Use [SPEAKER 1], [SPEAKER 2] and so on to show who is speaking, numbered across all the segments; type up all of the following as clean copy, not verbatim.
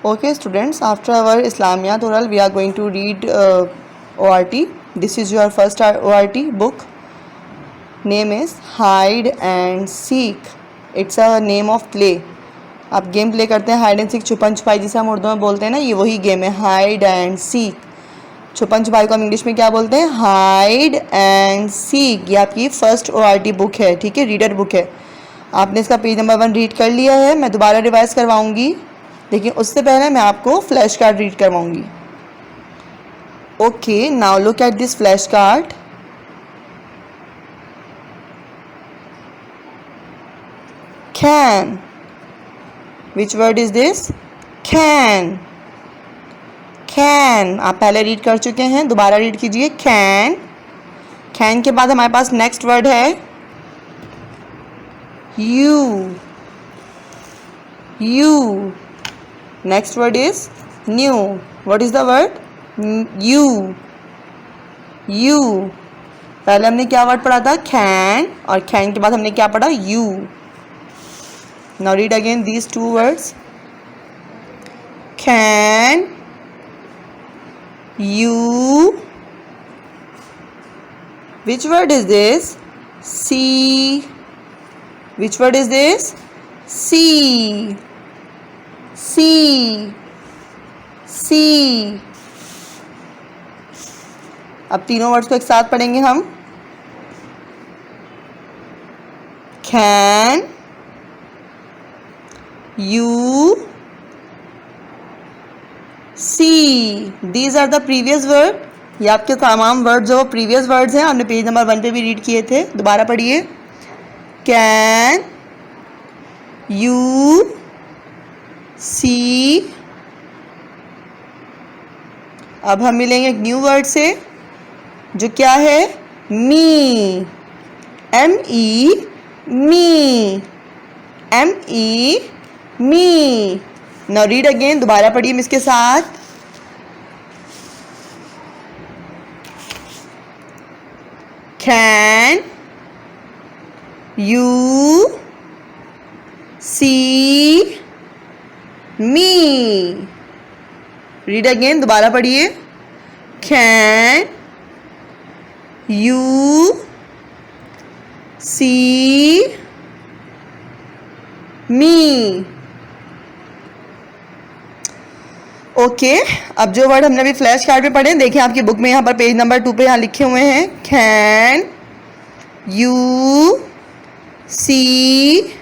[SPEAKER 1] Okay students, after our Islamiyat oral we are going to read ORT. This is your first ORT book. Name is Hide and Seek. It's a name of play. आप game play करते हैं hide and seek, छुपन छुपाई जिसे हम उर्दू में बोलते हैं ना, ये वही गेम है हाइड एंड सीक। छुपन छुपाई को हम इंग्लिश में क्या बोलते हैं? Hide and seek. ये आपकी फर्स्ट ORT बुक है, ठीक है, रीडर बुक है। आपने इसका पेज नंबर 1 रीड कर लिया है। मैं दोबारा रिवाइज करवाऊंगी, लेकिन उससे पहले मैं आपको फ्लैश कार्ड रीड करवाऊंगी। Okay, now look at this flash card. Can, which word is this? Can. Can आप पहले रीड कर चुके हैं, दोबारा रीड कीजिए। कैन। कैन के बाद हमारे पास नेक्स्ट वर्ड है you. You. Next word is new. What is the word? You. You. पहले हमने क्या वर्ड पढ़ा था? कैन, और कैन के बाद हमने क्या पढ़ा? You. Now read again these two words. Can, you. Which word is this? See. Which word is this? See. See. See. अब तीनों वर्ड्स को एक साथ पढ़ेंगे हम। Can, you, see. These are the previous word. ये आपके तमाम वर्ड जो प्रीवियस वर्ड्स हैं, हमने पेज नंबर 1 पे भी रीड किए थे। दोबारा पढ़िए। कैन, यू, सी। अब हम मिलेंगे एक न्यू वर्ड से, जो क्या है? Me. ME, me. ME, me. Now read again, दोबारा पढ़िए इसके साथ। Can, you, see, me. Read again, दोबारा पढ़िए। Can, you, see, me. Okay, अब जो वर्ड हमने अभी फ्लैश कार्ड पे पढ़े, देखिए आपकी बुक में यहाँ पर पेज नंबर 2 पे यहाँ लिखे हुए हैं। कैन, यू, सी,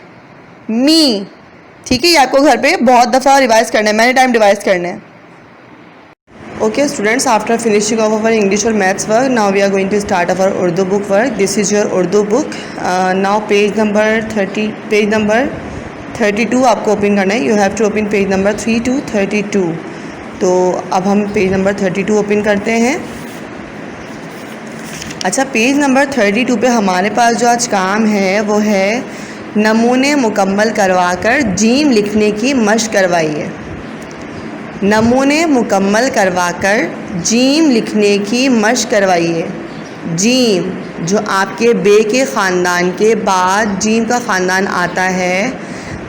[SPEAKER 1] मी। ठीक है, ये आपको घर पे बहुत दफ़ा रिवाइज करना है, मैनी टाइम रिवाइज करना है। Okay students, after finishing off our English और maths work, now we are going to start our Urdu book work. This is your Urdu book. Now page number 32 आपको ओपन करना है। You have to open page number 3 to 32। तो अब हम page number 32 open करते हैं। अच्छा, पेज नंबर 32 पे हमारे पास जो आज काम है वो है नमूने मुकम्मल करवाकर जीम लिखने की मशक करवाइए। नमूने मुकम्मल करवाकर जीम लिखने की मशक करवाइए। जीम, जो आपके बे के ख़ानदान के बाद जीम का ख़ानदान आता है।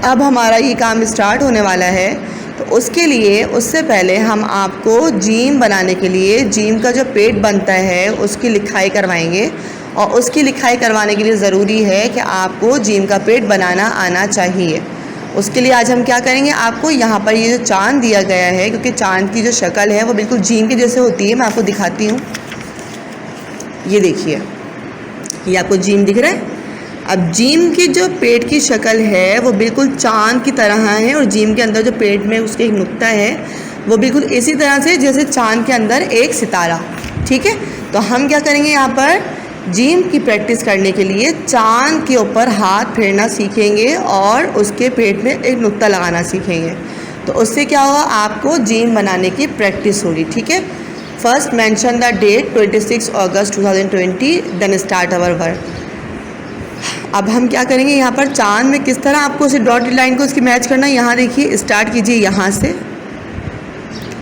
[SPEAKER 1] अब हमारा ये काम स्टार्ट होने वाला है, तो उसके लिए उससे पहले हम आपको जीम बनाने के लिए जीम का जो पेट बनता है उसकी लिखाई करवाएंगे। और उसकी लिखाई करवाने के लिए ज़रूरी है कि आपको जीम का पेट बनाना आना चाहिए। उसके लिए आज हम क्या करेंगे, आपको यहाँ पर ये जो चांद दिया गया है, क्योंकि चांद की जो शक्ल है वो बिल्कुल जीम के जैसे होती है, मैं आपको दिखाती हूँ। ये देखिए, ये आपको जीम दिख रहा है। अब जीम की जो पेट की शक्ल है वो बिल्कुल चांद की तरह है, और जीम के अंदर जो पेट में उसके एक नुक्ता है वो बिल्कुल इसी तरह से जैसे चांद के अंदर एक सितारा। ठीक है, तो हम क्या करेंगे, यहाँ पर जीम की प्रैक्टिस करने के लिए चांद के ऊपर हाथ फेरना सीखेंगे और उसके पेट में एक नुक्ता लगाना सीखेंगे। तो उससे क्या होगा, आपको जीम बनाने की प्रैक्टिस होगी। ठीक है, first mention the date 26 August 2020, then start our work. अब हम क्या करेंगे, यहाँ पर चांद में किस तरह आपको उसे डॉटेड लाइन को इसकी मैच करना है। यहाँ देखिए, स्टार्ट कीजिए यहाँ से,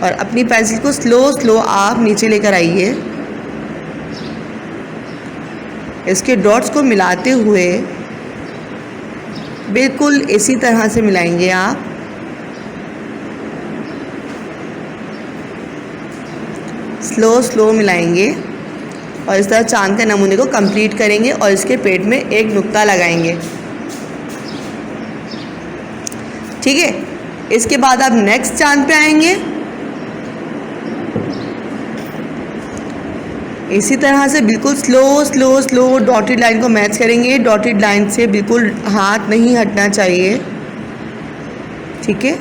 [SPEAKER 1] और अपनी पेंसिल को स्लो आप नीचे लेकर आइए। इसके डॉट्स को मिलाते हुए बिल्कुल इसी तरह से मिलाएंगे आप। स्लो स्लो मिलाएंगे और इस तरह चांद के नमूने को कंप्लीट करेंगे और इसके पेट में एक नुक्ता लगाएंगे। ठीक है, इसके बाद आप नेक्स्ट चांद पे आएंगे। इसी तरह से बिल्कुल slow slow slow dotted line को मैच करेंगे। डॉटेड लाइन से बिल्कुल हाथ नहीं हटना चाहिए। ठीक है,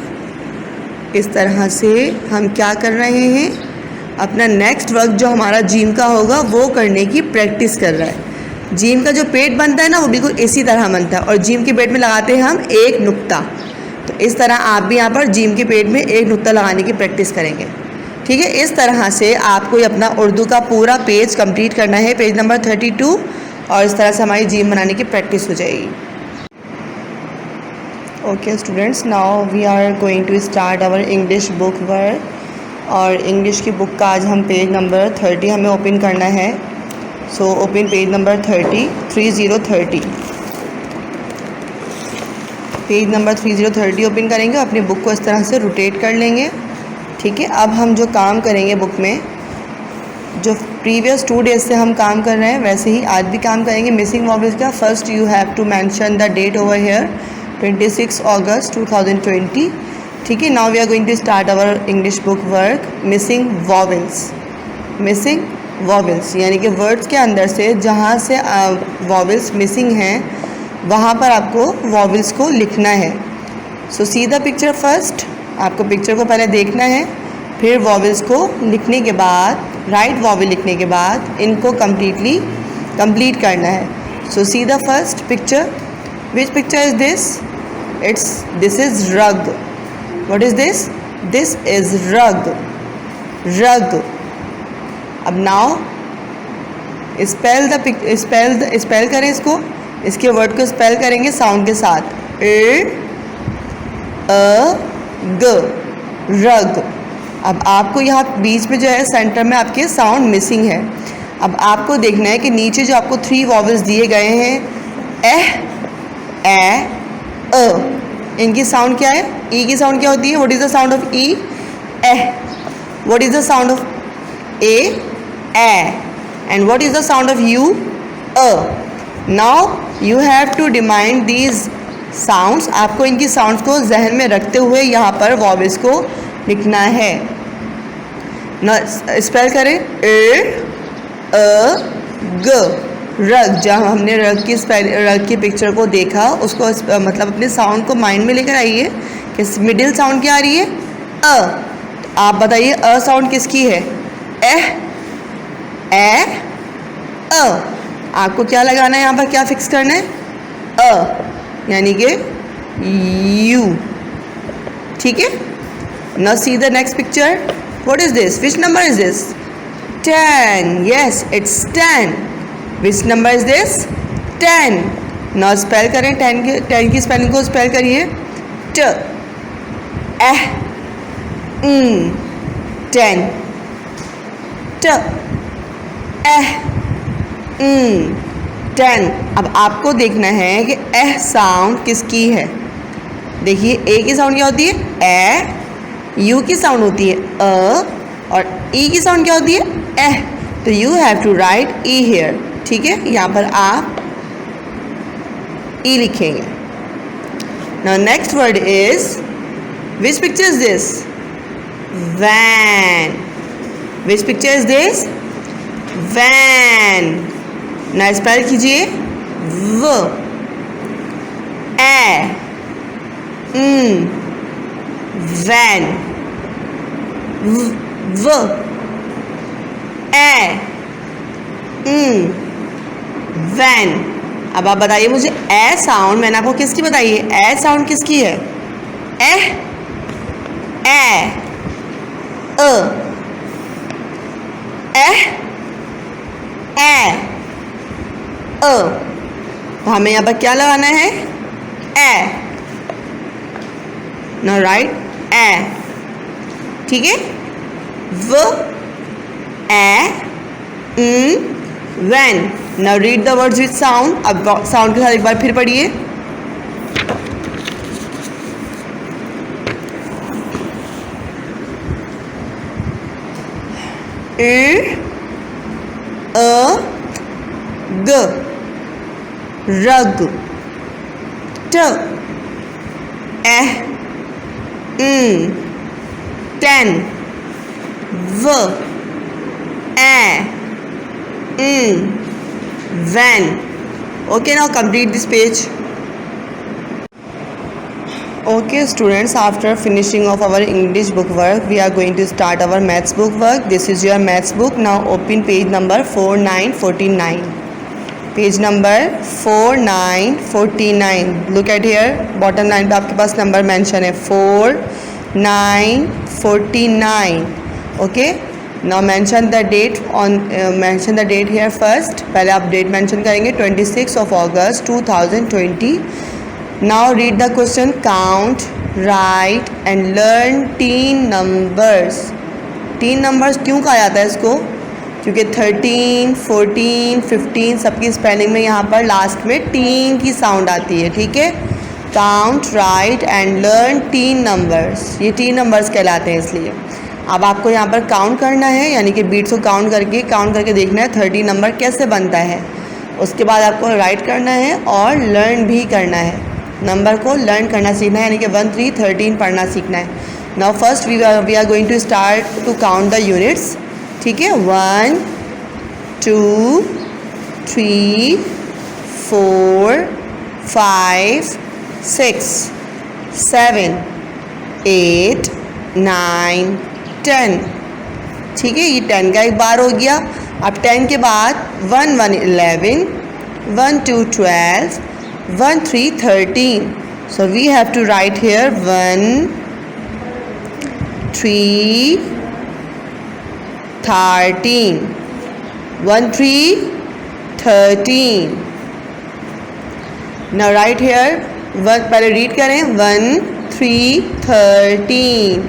[SPEAKER 1] इस तरह से हम क्या कर रहे हैं, अपना नेक्स्ट वर्क जो हमारा जीम का होगा वो करने की प्रैक्टिस कर रहा है। जीम का जो पेट बनता है ना वो बिल्कुल इसी तरह बनता है और जीम के पेट में लगाते हैं हम एक नुक्ता। तो इस तरह आप भी यहाँ पर जीम के पेट में एक नुक्ता लगाने की प्रैक्टिस करेंगे। ठीक है, इस तरह से आपको अपना उर्दू का पूरा पेज कंप्लीट करना है, पेज नंबर 32, और इस तरह से हमारी जीम बनाने की प्रैक्टिस हो जाएगी। Okay students, now we are going to start our English book work. और इंग्लिश की बुक का आज हम पेज नंबर 30 हमें ओपन करना है। So open page number 30 page number 30 open करेंगे और अपनी बुक को इस तरह से रोटेट कर लेंगे। ठीक है, अब हम जो काम करेंगे बुक में, जो प्रीवियस 2 डेज से हम काम कर रहे हैं वैसे ही आज भी काम करेंगे। मिसिंग वॉवेल्स का first you have to mention the date over here, 26 August 2020। ठीक है, now we are going to start our English book work. Missing vowels यानी कि वर्ड्स के अंदर से जहाँ से वॉवेल्स मिसिंग हैं वहाँ पर आपको वॉवेल्स को लिखना है। So see the picture first, आपको पिक्चर को पहले देखना है, फिर वॉवेल्स को लिखने के बाद, राइट वॉवेल लिखने के बाद इनको कंप्लीट करना है। So see the first picture. Which picture is this? This is rug. What is this? This is rug. अब now स्पेल करें इसको, इसके वर्ड को स्पेल करेंगे साउंड के साथ, रग। अब आपको यहाँ बीच में जो है सेंटर में आपके साउंड मिसिंग है। अब आपको देखना है कि नीचे जो आपको 3 वॉवेल्स दिए गए हैं, इनकी साउंड क्या है? ई की साउंड क्या होती है? What is the sound of E? What is the sound of A? And what is the sound of U? Now you have to remind these sounds. आपको इनकी साउंड्स को जहन में रखते हुए यहाँ पर वॉवेल्स को लिखना है। ना स्पेल करें, ग, रग। जहाँ हमने रग की पिक्चर को देखा उसको मतलब अपने साउंड को माइंड में लेकर आइए कि मिडिल साउंड क्या आ रही है? तो आप बताइए साउंड किसकी है? आपको क्या लगाना है यहाँ पर, क्या फिक्स करना है? यानी कि यू। ठीक है, now see the next picture. What is this? Which number is this? 10। Yes, it's 10। Which number is this? 10. Now spell करें 10 की स्पेलिंग को स्पेल करिए, ट, 10, ट, 10। अब आपको देखना है कि साउंड किसकी है। देखिए, ए की साउंड क्या होती है? यू की साउंड होती है और ई की साउंड क्या होती है? तो you have to write E here. ठीक है, यहाँ पर आप ई लिखेंगे। Now next word is, which picture is this? Van. Which picture is this? Van. ना स्पेल कीजिए, व, वैन, व, वैन। अब आप बताइए मुझे, ए साउंड मैंने आपको किसकी बताई है? ए साउंड किसकी है? तो हमें यहाँ पर क्या लगाना है? नो राइट, ठीक है, व, van. Now read the words with sound. अब साउंड के साथ एक बार फिर पढ़िए। इर अ ग रग ट एह टेन व ए when. Okay, now complete this page. Okay students, after finishing of our English book work, we are going to start our maths book work. This is your maths book. Now open page number 4949. Page number 4949. Look at here, bottom line पे आपके पास number mention है 4949. Okay, now mention the date on mention the date here first. पहले आप date mention करेंगे 26 of August 2020. Now read the question, count, write and learn teen numbers. teen numbers क्यों कहा जाता है इसको? क्योंकि 13, 14, 15 सबकी स्पेलिंग में यहाँ पर लास्ट में टीन की साउंड आती है, ठीक है। Count, right and learn tin numbers, ये टीन नंबर्स कहलाते हैं। इसलिए अब आपको यहाँ पर काउंट करना है, यानी कि बीट्स को काउंट करके देखना है 13 नंबर कैसे बनता है। उसके बाद आपको राइट करना है और लर्न भी करना है, नंबर को लर्न करना सीखना है, यानी कि 1, 3, 13 पढ़ना सीखना है। Now first we are going to start to count the units, ठीक है। 1, 2, 3, 4, 5, 6, 7, 8, 9, 10, ठीक है। ये 10 का एक बार हो गया। अब 10 के बाद 1, 1, 11, 1, 2, 12, 1, 3, 13. So we have to write here 1, 3, 13. 1, 3, 13. Now write here, पहले रीड करें 1, 3, 13.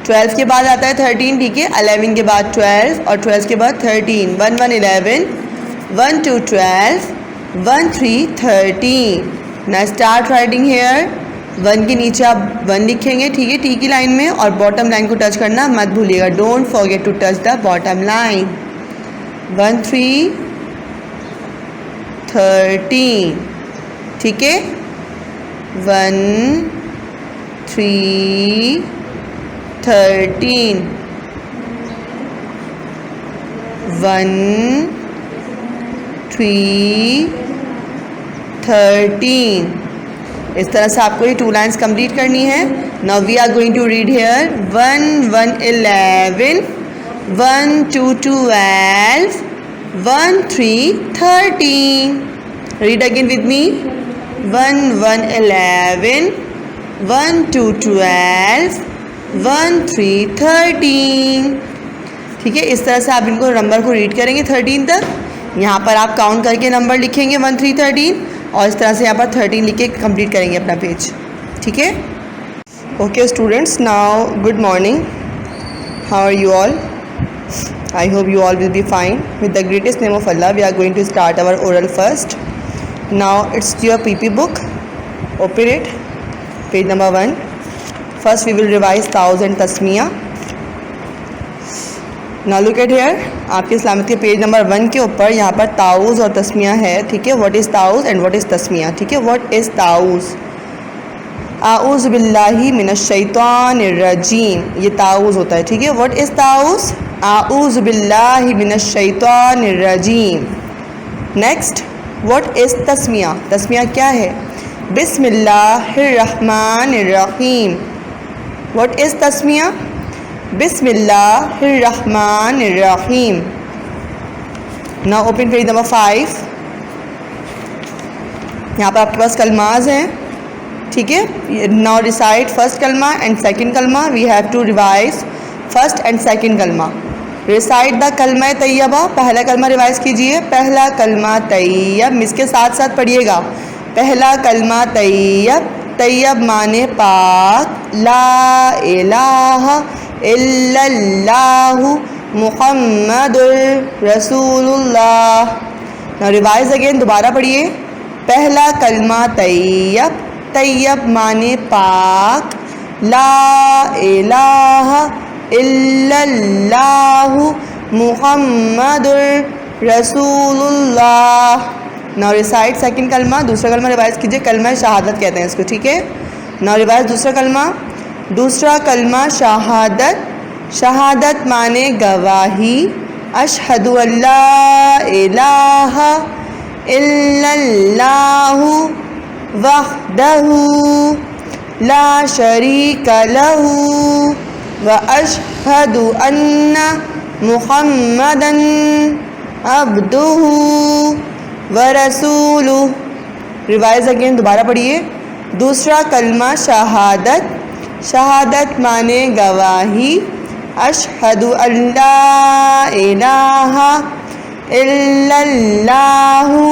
[SPEAKER 1] 12 के बाद आता है 13, ठीक है। 11 के बाद 12 और 12 के बाद 13. 1, 1, 11, 1, 2, 12, 1, 3, 13. Now start writing here. 1 के नीचे आप 1 लिखेंगे, ठीक है, टी की लाइन में, और बॉटम लाइन को टच करना मत भूलिएगा। Don't forget to touch the bottom line. 1, 3, 13, ठीक है। 1, 3, 13, 1, 3, 13। इस तरह से आपको ये 2 लाइन्स कंप्लीट करनी है। Now we are going to read here 1, 1, 11, 1, 2, 12, 1, 3, 13. Read again with me 1, 1, 11, 1, 2, 12, 1, 3, 13, ठीक है। इस तरह से आप इनको नंबर को रीड करेंगे 13 तक। यहाँ पर आप काउंट करके नंबर लिखेंगे 1, 3, 13, और इस तरह से यहाँ पर 13 लिख के कंप्लीट करेंगे अपना पेज, ठीक है। Okay students, now good morning, how are you all? I hope you all will be fine. With the greatest name of Allah, we are going to start our oral first. Now it's your PP book. Open it. Page number 1. First we will revise ताउज़ and Tasmiya. Now look at here. आपके Islamic के page number 1 के ऊपर यहाँ पर ताउज़ और तस्मिया है, ठीक है. What is ताउज़ and what is Tasmiya, ठीक है. What is ताउज़? आऊज़ बिल्लाहि मिनश्शैतानिर रजीम, ये ताउज़ होता है, ठीक है. What is ताउज़? आऊज़ बिल्लाहि मिनश्शैतानिर रजीम. नेक्स्ट, व्हाट इज़ तस्मिया? तस्मिया क्या है? बिस्मिल्लाहिर रहमानिर रहीम. व्हाट इज़ तस्मिया? बिस्मिल्लाहिर रहमानिर रहीम. Now open page number 5. यहाँ पर आपके पास कलमाज हैं, ठीक है. नाउ रिसाइट फर्स्ट कलमा एंड सेकंड कलमा. We have to revise first and second कलमा. रिसाइट द कलमा तैयबा. पहला कलमा रिवाइज कीजिए. पहला कलमा तैयब, इसके साथ साथ पढ़िएगा. पहला कलमा तैयब. तैयब माने पाक. ला इलाहा इल्लल्लाहु मुहम्मदुर रसूलुल्लाह. नाउ रिवाइज अगेन, दोबारा पढ़िए. पहला कलमा तैयब. तैयब माने पाक. ला इलाहा इल्लल्लाहु मुहम्मदुर रसूलुल्लाह। नाउ रिसाइट सेकंड कलमा, दूसरा कलमा रिवाइज कीजिए। कलमा शहादत कहते हैं इसको, ठीक है। नाउ रिवाइज दूसरा कलमा। दूसरा कलमा शहादत। शहादत माने गवाही। अशहदु अल्ला इलाहा इल्लल्लाहु वहदहु ला शरीका लहू व अशहदु अन्ना मुहम्मदन अब्दुहु व रसूलुहु। रिवाइज अगेन, दोबारा पढ़िए। दूसरा कलमा शहादत। शहादत माने गवाही। अशहदु अल्ला इलाहा इल्लल्लाहु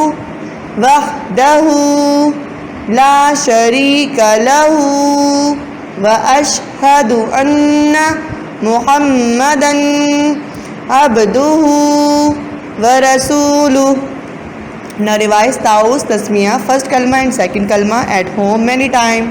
[SPEAKER 1] वहदहु ला शरीका लहू व अशहदु अन्ना मुहम्मदन अब्दुहु व रसूलुहु। Now revise taus Tasmiya first कलमा एंड सेकंड कलमा एट होम many time.